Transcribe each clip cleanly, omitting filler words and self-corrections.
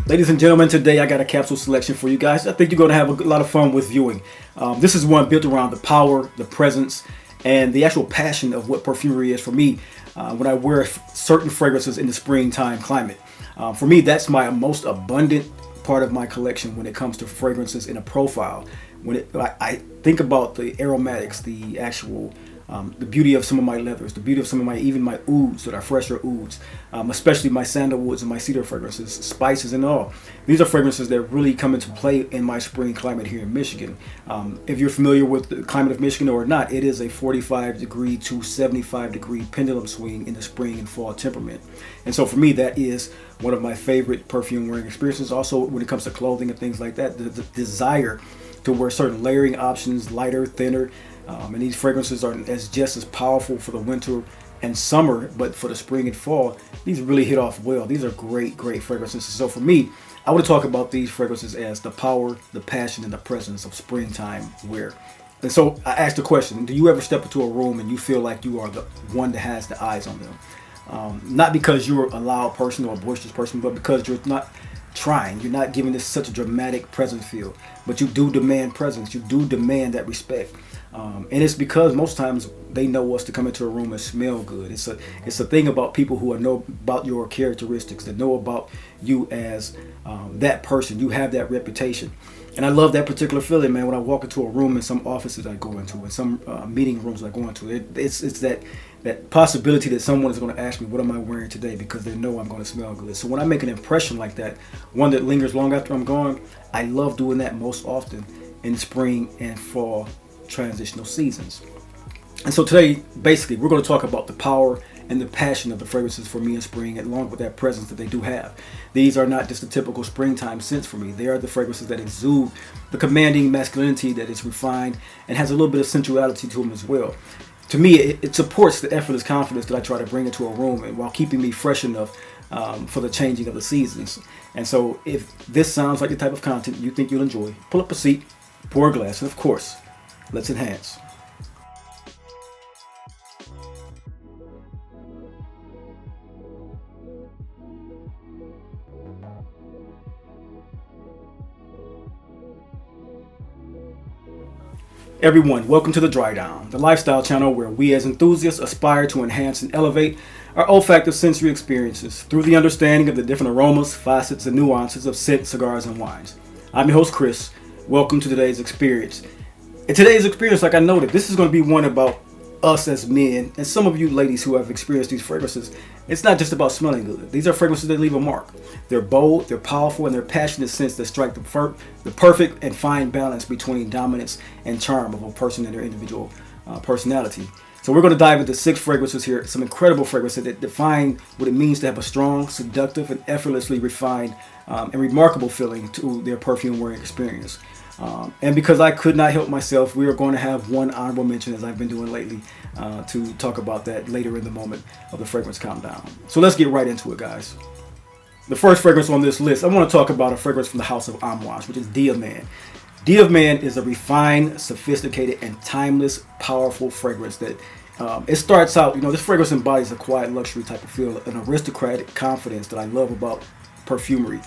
Ladies and gentlemen, today I got a capsule selection for you guys. I think you're going to have a lot of fun with viewing. This is one built around the power, the presence, and the actual passion of what perfumery is for me when I wear certain fragrances in the springtime climate. For me, that's my most abundant part of my collection when it comes to fragrances in a profile. I think about the aromatics, the actual the beauty of some of my leathers, the beauty of some of even my ouds that are fresher ouds, especially my sandalwoods and my cedar fragrances, spices and all. These are fragrances that really come into play in my spring climate here in Michigan. If you're familiar with the climate of Michigan or not, it is a 45 degree to 75 degree pendulum swing in the spring and fall temperament. And so for me, that is one of my favorite perfume wearing experiences. Also, when it comes to clothing and things like that, the desire to wear certain layering options, lighter, thinner, and these fragrances are just as powerful for the winter and summer, but for the spring and fall, these really hit off well. These are great fragrances. So for me, I want to talk about these fragrances as the power, the passion, and the presence of springtime wear. And so I asked the question, do you ever step into a room and you feel like you are the one that has the eyes on them? Not because you're a loud person or a boisterous person, but because you're not trying. You're not giving this such a dramatic presence feel, but you do demand presence. You do demand that respect. And it's because most times they know us to come into a room and smell good. It's a thing about people who know about your characteristics, that know about you as that person. You have that reputation. And I love that particular feeling, man, when I walk into a room in some offices I go into, in some meeting rooms I go into. It's that possibility that someone is going to ask me, what am I wearing today? Because they know I'm going to smell good. So when I make an impression like that, one that lingers long after I'm gone, I love doing that most often in spring and fall transitional seasons. And so today, basically, we're going to talk about the power and the passion of the fragrances for me in spring, along with that presence that they do have. These are not just the typical springtime scents for me. They are the fragrances that exude the commanding masculinity that is refined and has a little bit of sensuality to them as well. To me, it supports the effortless confidence that I try to bring into a room, and while keeping me fresh enough for the changing of the seasons. And so if this sounds like the type of content you think you'll enjoy, pull up a seat, pour a glass, and of course, let's enhance. Everyone, welcome to the Dry Down, the lifestyle channel where we as enthusiasts aspire to enhance and elevate our olfactive sensory experiences through the understanding of the different aromas, facets, and nuances of scent, cigars, and wines. I'm your host, Chris. Welcome to today's experience. In today's experience, like I noted, this is going to be one about us as men, and some of you ladies who have experienced these fragrances. It's not just about smelling good. These are fragrances that leave a mark. They're bold, they're powerful, and they're passionate scents that strike the perfect and fine balance between dominance and charm of a person and their individual personality. So we're going to dive into 6 fragrances here, some incredible fragrances that define what it means to have a strong, seductive, and effortlessly refined and remarkable feeling to their perfume wearing experience. And because I could not help myself, we are going to have one honorable mention, as I've been doing lately, to talk about that later in the moment of the fragrance countdown. So let's get right into it, guys. The first fragrance on this list, I want to talk about a fragrance from the house of Amouage, which is Dia Man. Dia Man is a refined, sophisticated, and timeless, powerful fragrance that it starts out, this fragrance embodies a quiet luxury type of feel, an aristocratic confidence that I love about perfumery.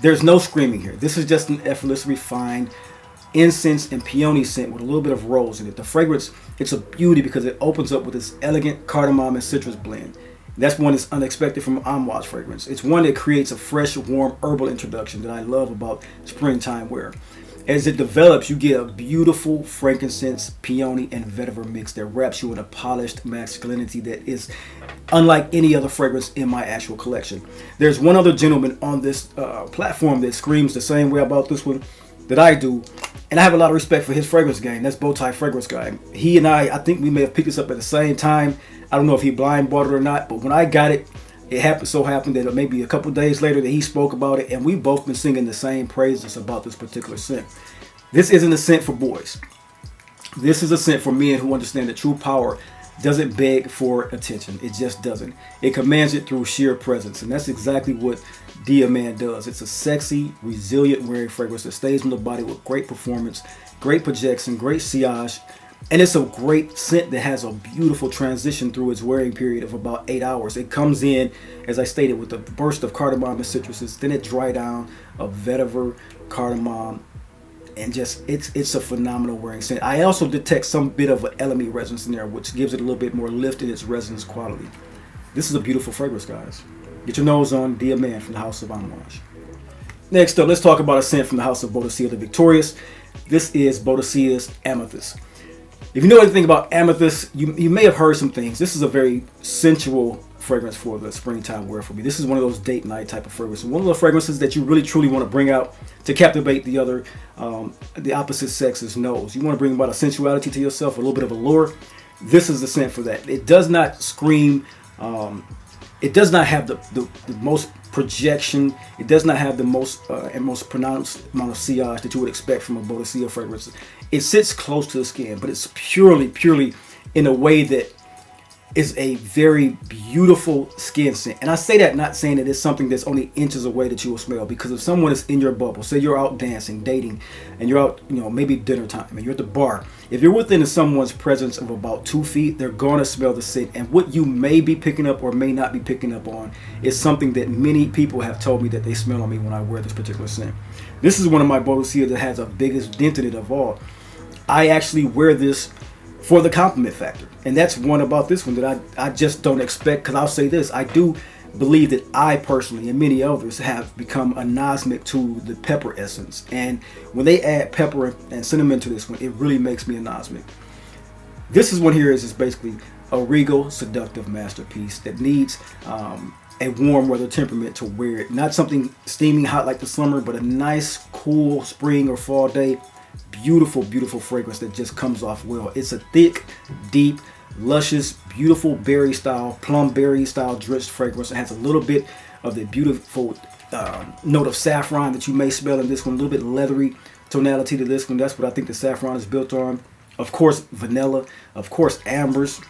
There's no screaming here. This is just an effortless, refined, incense and peony scent with a little bit of rose in it. The fragrance, it's a beauty because it opens up with this elegant cardamom and citrus blend. That's one that's unexpected from Amouage fragrance. It's one that creates a fresh, warm herbal introduction that I love about springtime wear. As it develops, you get a beautiful frankincense, peony, and vetiver mix that wraps you in a polished masculinity that is unlike any other fragrance in my actual collection. There's one other gentleman on this platform that screams the same way about this one that I do, and I have a lot of respect for his fragrance game. That's Bowtie Fragrance Guy. He and I think we may have picked this up at the same time. I don't know if he blind bought it or not, but when I got it, it happened that maybe a couple days later that he spoke about it, and we've both been singing the same praises about this particular scent. This isn't a scent for boys. This is a scent for men who understand that true power doesn't beg for attention. It just doesn't. It commands it through sheer presence, and that's exactly what Dia Man does. It's a sexy, resilient wearing fragrance that stays on the body with great performance, great projection, great sillage, And it's a great scent that has a beautiful transition through its wearing period of about 8 hours. It comes in, as I stated, with a burst of cardamom and citruses, then it dry down of vetiver, cardamom, and just it's a phenomenal wearing scent. I also detect some bit of an elemi resonance in there, which gives it a little bit more lift in its resonance quality. This is a beautiful fragrance, guys. Get your nose on Dia Man from the house of Amouage. Next up, let's talk about a scent from the house of Boadicea the Victorious. This is Boadicea's Amethyst. If you know anything about amethyst, you may have heard some things. This is a very sensual fragrance for the springtime wear for me. This is one of those date night type of fragrances. One of the fragrances that you really truly want to bring out to captivate the opposite sex's nose. You want to bring about a sensuality to yourself, a little bit of allure. This is the scent for that. It does not scream. It does not have the most projection. It does not have the most pronounced amount of sillage that you would expect from a Boadicea fragrance. It sits close to the skin, but it's purely in a way that is a very beautiful skin scent. And I say that not saying that it's something that's only inches away that you will smell, because if someone is in your bubble, say you're out dancing, dating, and you're out, maybe dinner time, and you're at the bar, if you're within someone's presence of about 2 feet, they're going to smell the scent. And what you may be picking up or may not be picking up on is something that many people have told me that they smell on me when I wear this particular scent. This is one of my Boadicea that has the biggest dent in it of all. I actually wear this for the compliment factor, and that's one about this one that I just don't expect, because I'll say this, I do believe that I personally and many others have become anosmic to the pepper essence, and when they add pepper and cinnamon to this one, it really makes me anosmic. This is one here is basically a Regal seductive masterpiece that needs a warm weather temperament to wear it. Not something steaming hot like the summer, but a nice cool spring or fall day. Beautiful fragrance that just comes off well. It's a thick, deep, luscious, beautiful berry style, plum berry style drenched fragrance. It has a little bit of the beautiful note of saffron that you may smell in this one. A little bit leathery tonality to this one. That's what I think the saffron is built on. Of course, vanilla. Of course, ambers.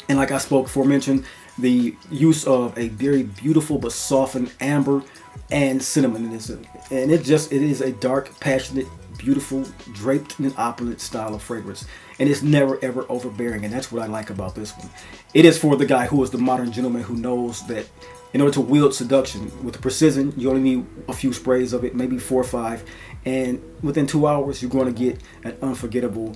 And like I spoke aforementioned, the use of a very beautiful but softened amber and cinnamon in this. And it is a dark, passionate, beautiful, draped in opulent style of fragrance, and it's never ever overbearing, and that's what I like about this one. It is for the guy who is the modern gentleman who knows that in order to wield seduction with precision, you only need a few sprays of it, maybe 4 or 5, and within 2 hours you're going to get an unforgettable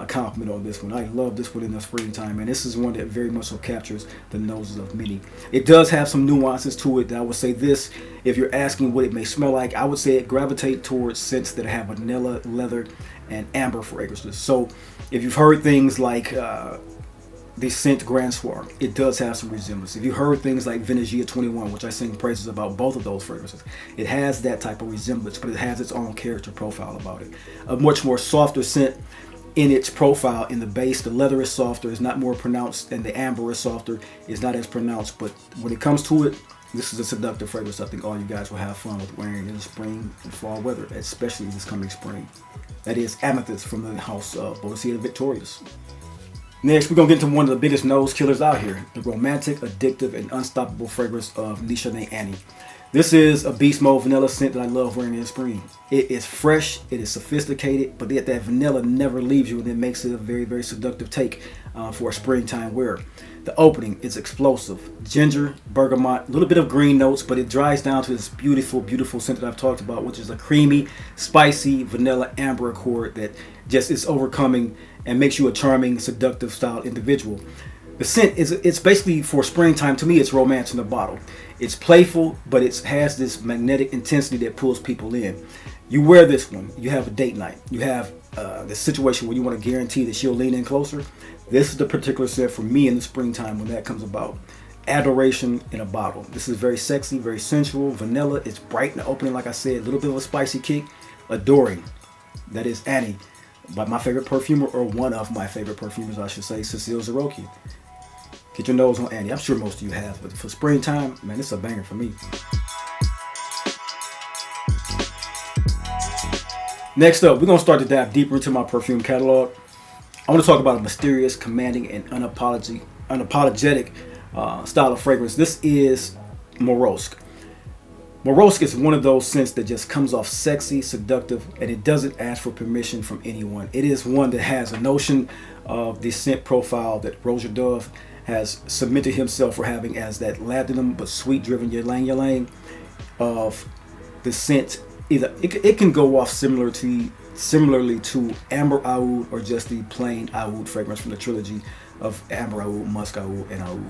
compliment on this one. I love this one in the springtime, and this is one that very much so captures the noses of many. It does have some nuances to it. I would say this, if you're asking what it may smell like, I would say it gravitate towards scents that have vanilla, leather, and amber fragrances. So if you've heard things like the scent Grand Soir, it does have some resemblance. If you heard things like Vintage 21, which I sing praises about both of those fragrances, it has that type of resemblance, but it has its own character profile about it. A much more softer scent in its profile in the base. The leather is softer, it's not more pronounced, and the amber is softer, it's not as pronounced, but when it comes to it, this is a seductive fragrance. I think all you guys will have fun with wearing in the spring and fall weather, especially this coming spring. That is Amethyst from the house of Boadicea the Victorious. Next, we're going to get into one of the biggest nose killers out here, the romantic, addictive, and unstoppable fragrance of Nishane Ani. This is a beast mode vanilla scent that I love wearing in the spring. It is fresh, it is sophisticated, but yet that vanilla never leaves you, and it makes it a very, very seductive take for a springtime wear. The opening is explosive. Ginger, bergamot, a little bit of green notes, but it dries down to this beautiful, beautiful scent that I've talked about, which is a creamy, spicy, vanilla amber accord that just is overcoming and makes you a charming, seductive style individual. The scent it's basically for springtime. To me, it's romance in a bottle. It's playful, but it has this magnetic intensity that pulls people in. You wear this one, you have a date night. You have this situation where you want to guarantee that she'll lean in closer. This is the particular scent for me in the springtime when that comes about. Adoration in a bottle. This is very sexy, very sensual, vanilla. It's bright in the opening, like I said, a little bit of a spicy kick. Adoring. That is Annie, by my favorite perfumer, or one of my favorite perfumers, I should say, Cecile Zaroki. Get your nose on Annie. I'm sure most of you have, but for springtime, man, it's a banger for me. Next up, we're going to start to dive deeper into my perfume catalog. I want to talk about a mysterious, commanding, and unapologetic style of fragrance. This is Moresque. Moresque is one of those scents that just comes off sexy, seductive, and it doesn't ask for permission from anyone. It is one that has a notion of the scent profile that Roger Dove has cemented himself for having as that latinum but sweet driven ylang of the scent. Either it can go off similarly to Amber Oud or just the plain Oud fragrance from the trilogy of Amber Oud, Musk Oud, and Oud.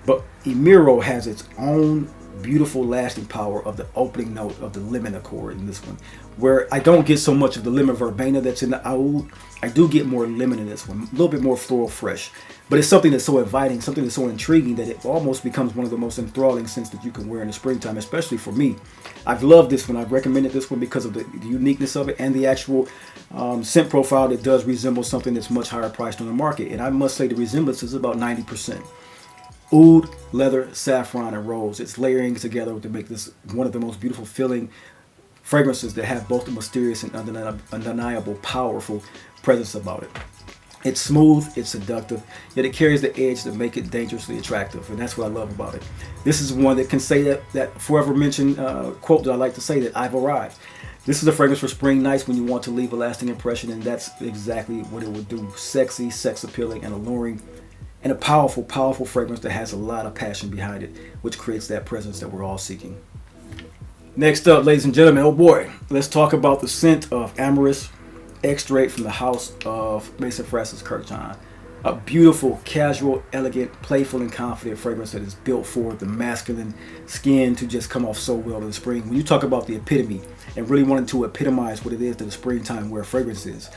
But Emiro has its own beautiful lasting power of the opening note of the lemon accord in this one, where I don't get so much of the lemon verbena that's in the Oud. I do get more lemon in this one, a little bit more floral fresh, but it's something that's so inviting, something that's so intriguing that it almost becomes one of the most enthralling scents that you can wear in the springtime, especially for me. I've loved this one. I've recommended this one because of the uniqueness of it and the actual scent profile that does resemble something that's much higher priced on the market. And I must say the resemblance is about 90%. Oud, leather, saffron, and rose. It's layering together to make this one of the most beautiful feeling fragrances that have both the mysterious and undeniable, powerful presence about it. It's smooth, it's seductive, yet it carries the edge to make it dangerously attractive, and that's what I love about it. This is one that can say that forever mentioned quote that I like to say, that I've arrived. This is a fragrance for spring nights when you want to leave a lasting impression, and that's exactly what it would do. Sexy, sex appealing, and alluring, and a powerful, powerful fragrance that has a lot of passion behind it, which creates that presence that we're all seeking. Next up, ladies and gentlemen, oh boy, let's talk about the scent of Amyris, extrait from the house of Maison Francis Kurkdjian. A beautiful, casual, elegant, playful, and confident fragrance that is built for the masculine skin to just come off so well in the spring. When you talk about the epitome and really wanting to epitomize what it is that the springtime wear fragrance is,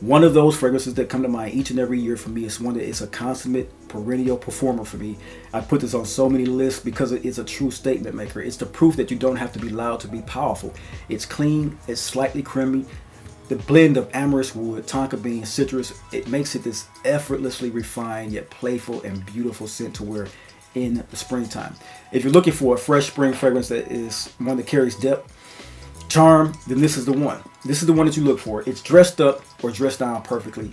one of those fragrances that come to mind each and every year for me is one that is a consummate perennial performer for me. I put this on so many lists because it is a true statement maker. It's the proof that you don't have to be loud to be powerful. It's clean, it's slightly creamy. The blend of amyris wood, tonka bean, citrus, it makes it this effortlessly refined yet playful and beautiful scent to wear in the springtime. If you're looking for a fresh spring fragrance that is one that carries depth, charm, then this is the one. This is the one that you look for. It's dressed up or dressed down perfectly.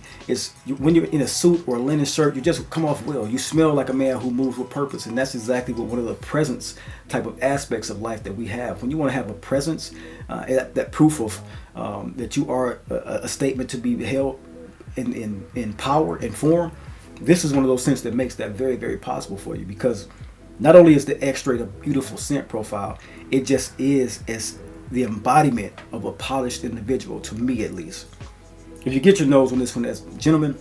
When you're in a suit or a linen shirt, you just come off well. You smell like a man who moves with purpose, and that's exactly what one of the presence type of aspects of life that we have. When you want to have a presence, that proof of that you are a statement to be held in power and form, this is one of those scents that makes that very, very possible for you, because not only is the extrait a beautiful scent profile, it just is as the embodiment of a polished individual, to me at least. If you get your nose on this one, as gentlemen,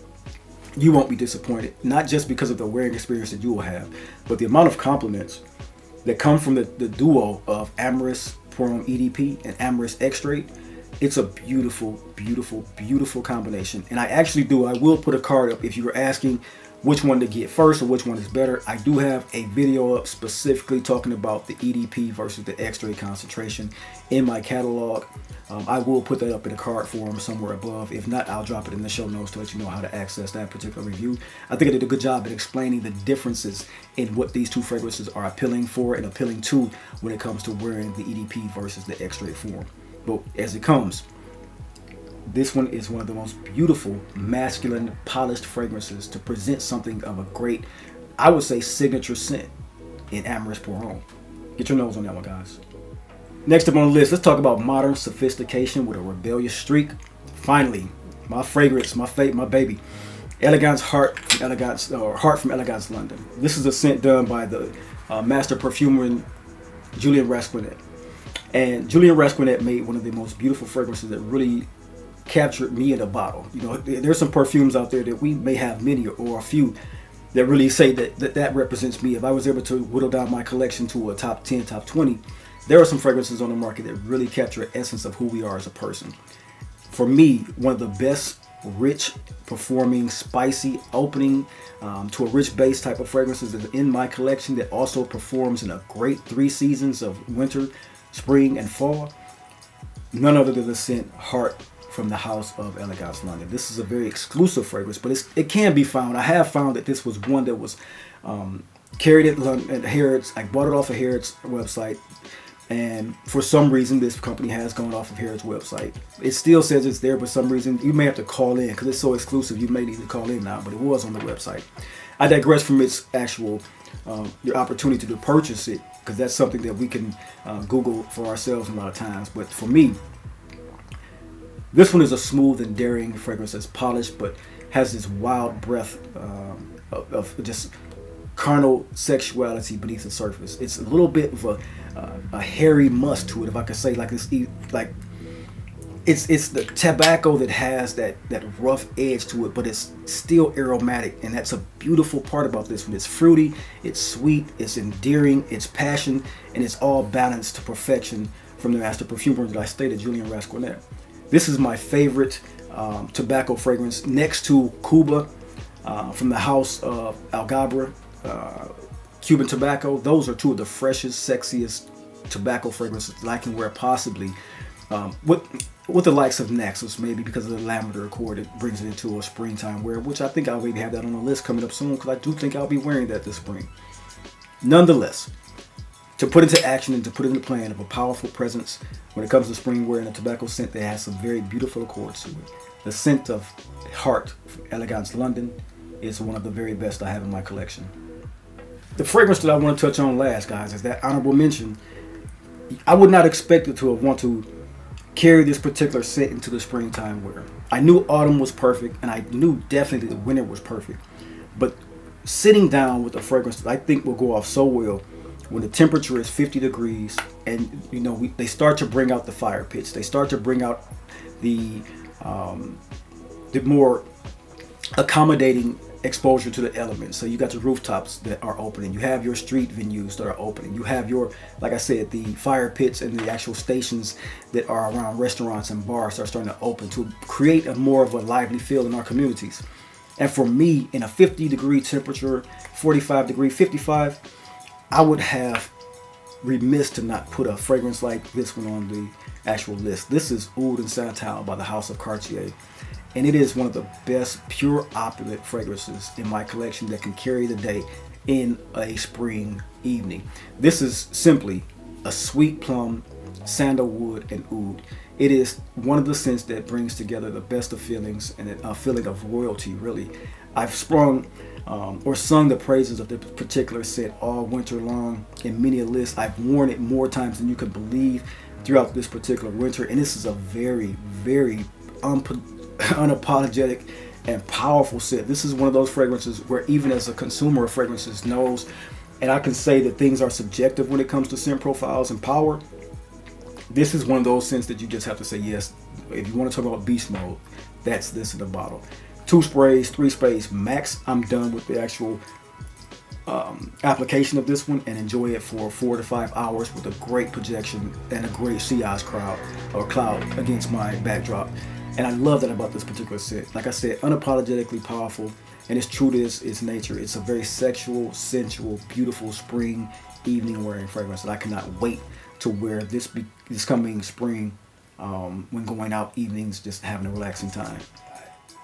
you won't be disappointed, not just because of the wearing experience that you will have, but the amount of compliments that come from the duo of Amyris Pour Homme EDP and Amyris Extrait. It's a beautiful, beautiful, beautiful combination. And I will put a card up if you were asking which one to get first or which one is better. I do have a video up specifically talking about the EDP versus the extrait concentration in my catalog. I will put that up in a card form somewhere above. If not, I'll drop it in the show notes to let you know how to access that particular review. I think I did a good job at explaining the differences in what these two fragrances are appealing for and appealing to when it comes to wearing the EDP versus the extrait form. But as it comes, this one is one of the most beautiful, masculine, polished fragrances to present something of a great, I would say, signature scent in Amyris Pour Homme. Get your nose on that one, guys. Next up on the list, let's talk about modern sophistication with a rebellious streak. Finally, my fragrance, my baby, Elegance Heart from Elegance London. This is a scent done by the master perfumer Julian Rasquinet. And Julian Rasquinet made one of the most beautiful fragrances that really captured me in a bottle. You know, there's some perfumes out there that we may have many or a few that really say that represents me. If I was able to whittle down my collection to a top 10, top 20, there are some fragrances on the market that really capture the essence of who we are as a person. For me, one of the best rich performing, spicy, opening to a rich base type of fragrances is in my collection that also performs in a great 3 seasons of winter, spring, and fall. None other than the scent Heart from the house of Elegance London. This is a very exclusive fragrance, but it can be found. I have found that this was one that was carried at Harrods. I bought it off of Harrods website, and for some reason this company has gone off of Harrods website. It still says it's there, but for some reason you may have to call in because it's so exclusive. You may need to call in now, but it was on the website. I digress from its actual your opportunity to purchase it, because that's something that we can Google for ourselves a lot of times. But for me, this one is a smooth and daring fragrance that's polished, but has this wild breath of just carnal sexuality beneath the surface. It's a little bit of a hairy musk to it, if I could say, it's the tobacco that has that rough edge to it, but it's still aromatic, and that's a beautiful part about this one. It's fruity, it's sweet, it's endearing, it's passion, and it's all balanced to perfection from the master perfumer that I stated, Julian Rascornet. This is my favorite tobacco fragrance, next to Cuba from the house of Algabra, Cuban tobacco. Those are two of the freshest, sexiest tobacco fragrances that I can wear, possibly with the likes of Naxos, maybe because of the lavender accord. It brings it into a springtime wear, which I think I'll maybe have that on the list coming up soon, because I do think I'll be wearing that this spring. Nonetheless, to put into action and to put into plan of a powerful presence when it comes to spring wear and a tobacco scent that has some very beautiful accords to it. The scent of Heart from Elegance London is one of the very best I have in my collection. The fragrance that I want to touch on last, guys, is that honorable mention. I would not expect it to want to carry this particular scent into the springtime wear. I knew autumn was perfect, and I knew definitely the winter was perfect. But sitting down with a fragrance that I think will go off so well when the temperature is 50 degrees, and they start to bring out the fire pits. They start to bring out the more accommodating exposure to the elements. So you got your rooftops that are opening, you have your street venues that are opening, you have your, like I said, the fire pits and the actual stations that are around restaurants and bars are starting to open to create a more of a lively feel in our communities. And for me, in a 50 degree temperature, 45 degree, 55, I would have remiss to not put a fragrance like this one on the actual list. This is Oud Santal by the house of Cartrier. And it is one of the best pure opulent fragrances in my collection that can carry the day in a spring evening. This is simply a sweet plum, sandalwood, and oud. It is one of the scents that brings together the best of feelings and a feeling of royalty, really. I've sprung or sung the praises of this particular scent all winter long in many a list. I've worn it more times than you can believe throughout this particular winter, and this is a very, very unapologetic and powerful scent. This is one of those fragrances where even as a consumer of fragrances knows, and I can say that things are subjective when it comes to scent profiles and power. This is one of those scents that you just have to say, yes, if you want to talk about beast mode, that's this in the bottle. 2 sprays, 3 sprays max. I'm done with the actual application of this one and enjoy it for 4 to 5 hours with a great projection and a great sea-eyes cloud against my backdrop. And I love that about this particular scent. Like I said, unapologetically powerful, and it's true to its nature. It's a very sexual, sensual, beautiful spring evening wearing fragrance that I cannot wait to wear this coming spring when going out evenings, just having a relaxing time.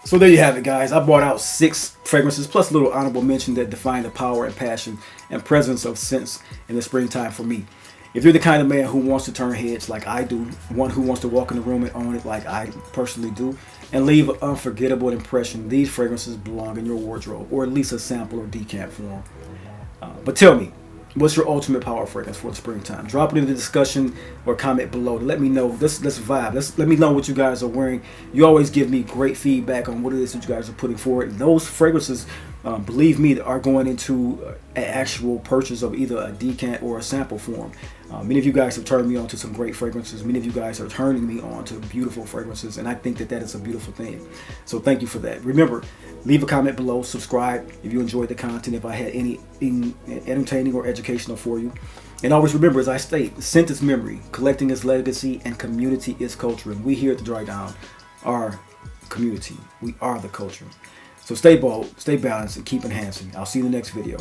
So there you have it, guys. I brought out 6 fragrances plus a little honorable mention that define the power and passion and presence of scents in the springtime for me. If you're the kind of man who wants to turn heads like I do, one who wants to walk in the room and own it like I personally do, and leave an unforgettable impression, these fragrances belong in your wardrobe, or at least a sample or decant form. But tell me, what's your ultimate power fragrance for the springtime? Drop it in the discussion or comment below to let me know. Let's vibe. Let me know what you guys are wearing. You always give me great feedback on what it is that you guys are putting forward. And those fragrances, believe me, are going into an actual purchase of either a decant or a sample form. Many of you guys have turned me on to some great fragrances. Many of you guys are turning me on to beautiful fragrances, and I think that is a beautiful thing. So thank you for that. Remember, leave a comment below, subscribe if you enjoyed the content, if I had anything entertaining or educational for you. And always remember, as I state, scent is memory, collecting is legacy, and community is culture. And we here at the Dry Down are community. We are the culture. So stay bold, stay balanced, and keep enhancing. I'll see you in the next video.